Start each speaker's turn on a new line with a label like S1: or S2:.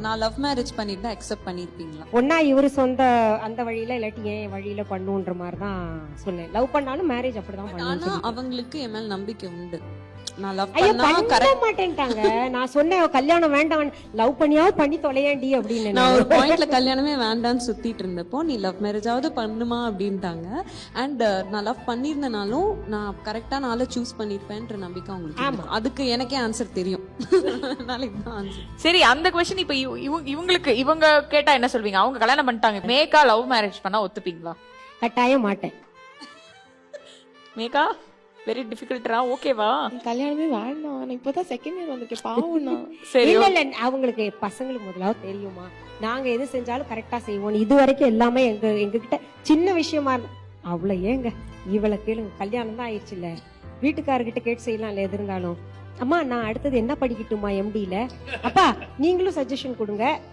S1: நான் love marriage பண்ணிட்டு accept பண்ணிருப்பீங்களா?
S2: ஒன்னா இவரு சொந்த அந்த வழியில இல்லாட்டி ஏன் வழியில பண்ணுன்ற மாதிரி தான் சொன்னேன். லவ் பண்ணாலும் மேரேஜ் அப்படிதான்
S1: ஆனா
S2: பண்ணுவேன்.
S1: அவங்களுக்கு என் மேல நம்பிக்கை உண்டு. நான் லவ்
S2: ஐயோ
S1: பண்ணா
S2: பண்ண
S1: கரெக்ட்.
S2: மாட்டேன்ட்டாங்க. நான் சொன்னேன் கல்யாணம் வேண்டாம், லவ் பண்ணியாவது பண்ணி தொலையாண்டி அப்படின்னு.
S1: நான் ஒரு பாயிண்ட்ல கல்யாணமே வேண்டான்னு சுத்திட்டு இருந்தப்போ நீ லவ் மேரேஜாவது பண்ணுமா அப்படின்ட்டாங்க. அண்ட் நான் லவ் பண்ணிருந்தனாலும் நான் கரெக்டான ஆளை சூஸ் பண்ணிருப்பேன்ற நம்பிக்கை அவங்களுக்கு இருக்கு. அதுக்கு எனக்கே ஆன்சர் தெரியும். நாளைக்கு தான் ஆன்சர்.
S3: சரி, அந்த கொஸ்டின் இப்ப இவங்களுக்கு இவங்க கேட்டா என்ன சொல்வீங்க? அவங்க கல்யாணம் பண்ணிட்டாங்க, மேக்கா லவ் மேரேஜ் பண்ணா ஒத்துப்பீங்களா?
S2: கட்டாயம் மாட்டேன்.
S3: மேக்கா வெரி டிஃபிகல்ட்டா, ஓகேவா?
S4: கல்யாணமே வேண்டாம், நான் இப்பதான் செகண்ட் இயர் வந்திருக்கேன், பாவம்னா.
S3: சரி,
S2: இல்ல இல்ல அவங்களுக்கு பசங்களுக்கு முதலாவது தெரியுமா நாங்க எது செஞ்சாலும் கரெக்டா செய்வோம். இது வரைக்கும் எல்லாமே எங்க கிட்ட சின்ன விஷயமா அவ்வளவு ஏங்க இவளை கேளுங்க, கல்யாணம் தான் ஆயிடுச்சு இல்ல, வீட்டுக்காரர்கிட்ட கேட்டு செய்யலாம் இல்ல எது இருந்தாலும். அம்மா நான் அடுத்தது என்ன படிக்கட்டுமா எம்டில, அப்பா நீங்களும் சஜஷன் கொடுங்க.